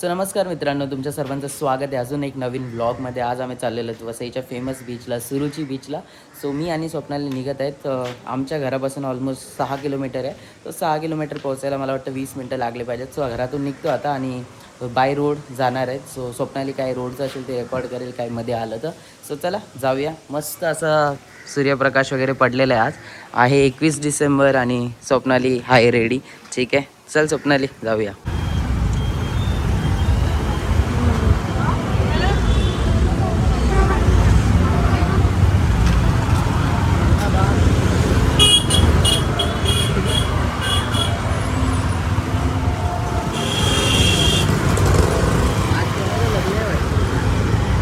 So नमस्कार मित्रांनो, तुमच्या सर्वांचं स्वागत आहे अजून एक नवीन व्लॉगमध्ये. आज आम्ही चाललेलो आहोत वसईच्या फेमस बीचला, सुरुची बीचला. सो मी आणि स्वप्नाली निघत आहेत. आमच्या घरापासून ऑलमोस्ट 6 किलोमीटर आहे. तो 6 किलोमीटर पोहोचायला मला वाटतं 20 मिनटं लागले पाहिजेत. सो घरातून निघतो आता आणि बाय रोड जाणार आहेत. सो स्वप्नाली काय रोडचं असेल ते रेकॉर्ड करेल काय मध्ये आलं तर. सो चला जाऊया. मस्त असा सूर्यप्रकाश वगैरे पडलेला आहे. आज आहे 21 डिसेंबर आणि स्वप्नाली हाय रेडी. ठीक आहे, चल स्वप्नाली जाऊया.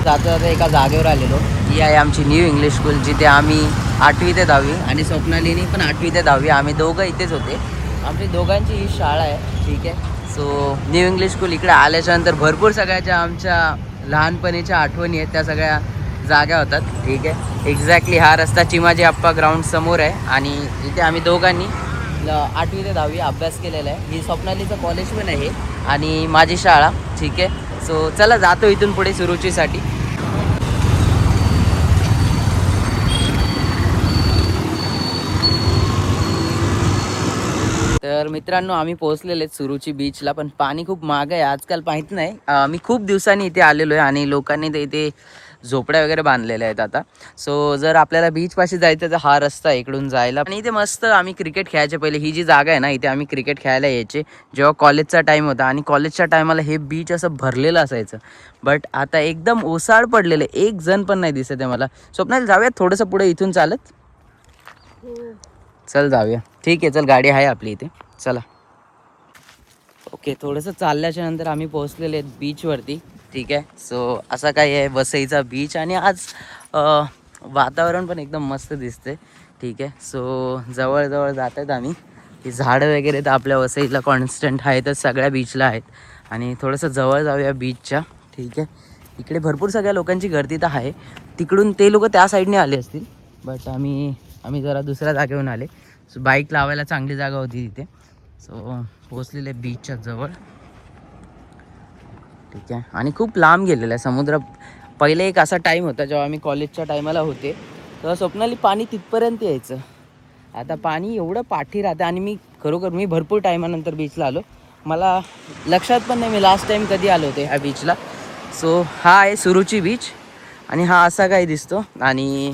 जाता एका जागेवर आलेलो. ही आहे आमची न्यू इंग्लिश स्कूल, जिथे आम्ही 8वी ते 10वी आणि स्वप्नालीनी पण 8वी ते 10वी आम्ही दोघं इथेच होते. आमची दोघांची ही शाळा आहे. ठीक आहे. सो न्यू इंग्लिश स्कूल इकडे आल्याच्यानंतर भरपूर सगळ्या ज्या आमच्या लहानपणीच्या आठवणी आहेत त्या सगळ्या जाग्या होतात. ठीक आहे. एक्झॅक्टली हा रस्ता चिमाजी आप्पा ग्राउंड समोर आहे आणि इथे आम्ही दोघांनी 8वी ते 10वी अभ्यास केलेला आहे. ही स्वप्नालीचं कॉलेज पण आहे आणि माझी शाळा. ठीक आहे. सो चला जातो इथून पुढे सुरुचीसाठी. तर मित्रांनो, आम्ही पोहोचलेले आहेत सुरुची बीचला, पण पाणी खूप महाग आहे आजकाल, माहीत नाही. मी खूप दिवसांनी इथे आलेलो आहे आणि लोकांनी ते इथे झोपड्या वगैरे बांधलेल्या आहेत आता. सो जर आपल्याला बीचपाशी जायचं तर हा रस्ता आहे इकडून जायला. आणि इथे मस्त आम्ही क्रिकेट खेळायचे. पहिले ही जी जागा आहे ना, इथे आम्ही क्रिकेट खेळायला यायचे जेव्हा कॉलेजचा टाईम होता. आणि कॉलेजच्या टायमाला हे बीच असं भरलेलं असायचं, बट आता एकदम ओसाड पडलेलं आहे. एक जण पण नाही दिसत आहे मला. स्वप्नाला जाऊयात थोडंसं पुढे इथून चालत. चल जाऊया. ठीक आहे, चल गाडी आहे आपली इथे, चला. ओके, थोडंसं चालल्याच्या नंतर आम्ही पोहोचलेले आहेत बीचवरती. ठीक आहे. सो असा काय आहे वसईचा बीच आणि आज वातावरण पण एकदम मस्त दिसते. ठीक आहे. सो जवळजवळ जात आहेत आम्ही. ही झाडं वगैरे तर आपल्या वसईला कॉन्स्टंट आहेतच, सगळ्या बीचला आहेत. आणि थोडंसं जवळ जाऊया बीचच्या. ठीक आहे. इकडे भरपूर सगळ्या लोकांची गर्दी तर आहे. तिकडून ते लोक त्या साईडने आले असतील, बट आम्ही जरा दुसऱ्या जागेवरून आले. सो बाईक लावायला चांगली जागा होती तिथे. सो पोचलेले बीचच्या जवळ. ठीक आहे. आणि खूप लांब गेलेलं आहे समुद्र. पहिले एक असा टाईम होता जेव्हा आम्ही कॉलेजच्या टायमाला होते, तेव्हा स्वप्नाली पाणी तिथपर्यंत यायचं. आता पाणी एवढं पाठी राहतं. आणि मी भरपूर टायमानंतर बीचला आलो. मला लक्षात पण नाही मी लास्ट टाईम कधी आलो होते ह्या बीचला. सो हा आहे सुरुची बीच आणि हा असा काही दिसतो. आणि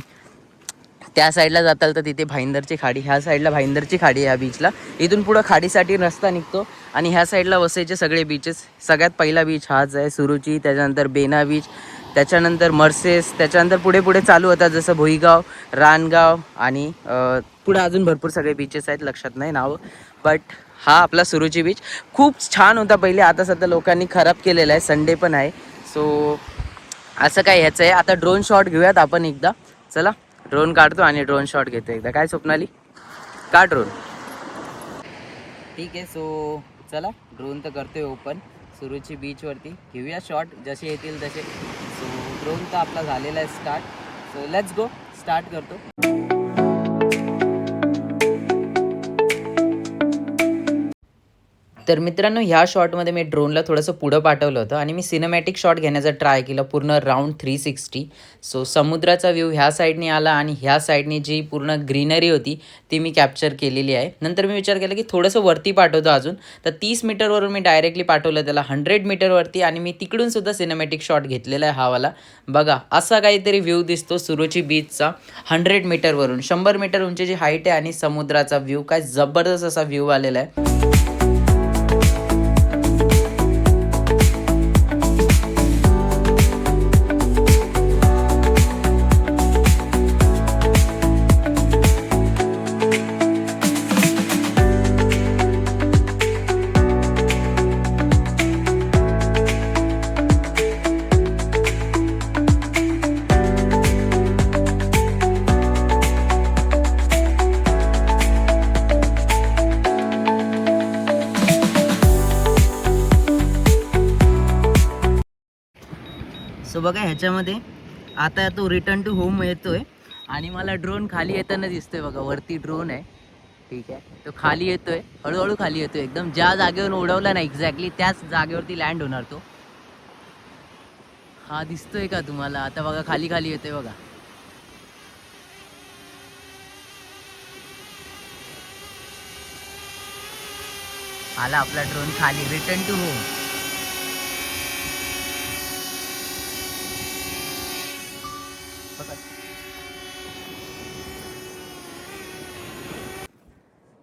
त्या साईडला जाताल तर तिथे भाईंदरची खाडी, ह्या साईडला भाईंदरची खाडी आहे ह्या बीचला. इथून पुढं खाडीसाठी रस्ता निघतो. आणि ह्या साईडला वसईचे सगळे बीचेस. सगळ्यात पहिला बीच हाच आहे सुरुची, त्याच्यानंतर बेना बीच, त्याच्यानंतर मर्सेस, त्याच्यानंतर पुढे पुढे चालू होतात जसं भुईगाव, रानगाव आणि पुढे अजून भरपूर सगळे बीचेस आहेत, लक्षात नाही नाव. बट हा आपला सुरुची बीच खूप छान होता पहिले. आता सध्या लोकांनी खराब केलेला आहे. संडे पण आहे. सो असं काय ह्याचं आहे. आता ड्रोन शॉट घेऊयात आपण एकदा. चला ड्रोन काढतो आणि ड्रोन शॉट घेतो एकदा. काय स्वप्नाली, का ड्रोन? ठीक आहे. सो चला ड्रोन तर करतोय ओपन. सुरुची बीचवरती घेऊया शॉट जसे येतील तसे. सो ड्रोन तर आपला झालेला आहे start. So let's go, start करतो. तर मित्रांनो, ह्या शॉटमध्ये मी ड्रोनला थोडंसं पुढं पाठवलं होतं आणि मी सिनेमॅटिक शॉट घेण्याचा ट्राय केला पूर्ण राऊंड 360. सो समुद्राचा व्ह्यू ह्या साईडने आला आणि ह्या साईडने जी पूर्ण ग्रीनरी होती ती मी कॅप्चर केलेली आहे. नंतर मी विचार केला की थोडंसं वरती पाठवतो अजून. तर 30 मीटरवरून मी डायरेक्टली पाठवलं त्याला 100 मीटरवरती आणि मी तिकडून सुद्धा सिनेमॅटिक शॉट घेतलेला आहे हावाला. बघा असा काहीतरी व्ह्यू दिसतो सुरुची बीचचा 100 मीटरवरून. 100 मीटर उंचीची हाईट आहे आणि समुद्राचा व्ह्यू काय जबरदस्त असा व्ह्यू आलेला आहे. सो बघा ह्याच्यामध्ये आता तो रिटर्न टू होम येतोय आणि मला ड्रोन खाली येताना दिसतोय. बघा वरती ड्रोन आहे. ठीक आहे, तो खाली येतोय, हळूहळू खाली येतोय एकदम. ज्या जागेवरून उडवला ना एक्झॅक्टली त्याच जागेवरती लँड होणार तो. हा दिसतोय का तुम्हाला? आता बघा खाली खाली येतोय बघा. आला आपला ड्रोन खाली. Return to home.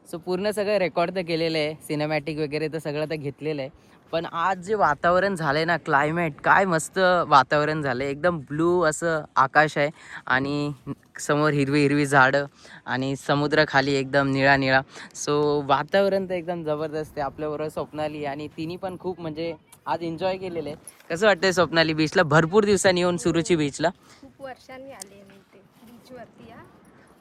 सो पूर्ण सगळं रेकॉर्ड तर केलेलं आहे, सिनेमॅटिक वगैरे तर सगळं तर घेतलेलं आहे. पण आज जे वातावरण झालं आहे ना, क्लायमेट काय मस्त वातावरण झालं आहे. एकदम ब्लू असं आकाश आहे आणि समोर हिरवी हिरवी झाडं आणि समुद्र खाली एकदम निळा निळा. सो वातावरण तर एकदम जबरदस्त आहे. आपल्याबरोबर स्वप्नाली आणि तिने पण खूप म्हणजे आज एन्जॉय केलेलं आहे. कसं वाटतंय स्वप्नाली बीचला? भरपूर दिवसांनी येऊन सुरुची बीचला. खूप वर्षांनी आले मी ते बीचवरती.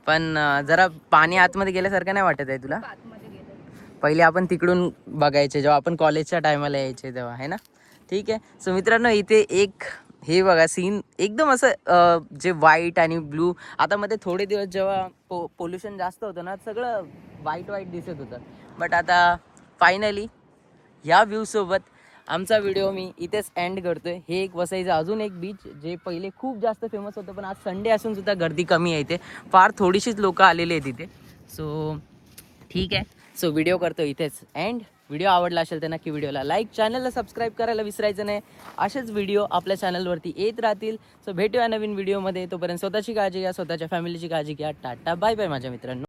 पण जरा पाणी आतमध्ये गेल्यासारखं नाही वाटत आहे तुला? आतमध्ये गेलो. पहिले आपण तिकडून बघायचे जेव्हा आपण कॉलेजच्या टायमाला यायचे तेव्हा, आहे ना? ठीक आहे. सो मित्रांनो, इथे एक हे बघा सीन एकदम असं जे व्हाईट आणि ब्लू. आता मध्ये थोडे दिवस जेव्हा पोल्युशन जास्त होतं ना, सगळं व्हाईट व्हाईट दिसत होतं. बट आता फायनली ह्या व्ह्यूसोबत आमचा व्हिडिओ मी इथेच एंड करतोय. हे एक वसईचं अजून एक बीच जे पहिले खूप जास्त फेमस होतं, पण आज संडे असून सुद्धा गर्दी कमी आहे इथे. फार थोडीशीच लोकं आलेली आहेत इथे. सो ठीक आहे. सो व्हिडिओ करतो इथेच एंड. व्हिडिओ आवडला असेल तर नक्की व्हिडिओला लाईक, चॅनलला सबस्क्राईब करायला विसरायचं नाही. असेच व्हिडिओ आपल्या चॅनलवरती येत राहतील. सो भेटूया नवीन व्हिडिओमध्ये. तोपर्यंत स्वतःची काळजी घ्या, स्वतःच्या फॅमिलीची काळजी घ्या. टाटा बाय बाय माझ्या मित्रांनो.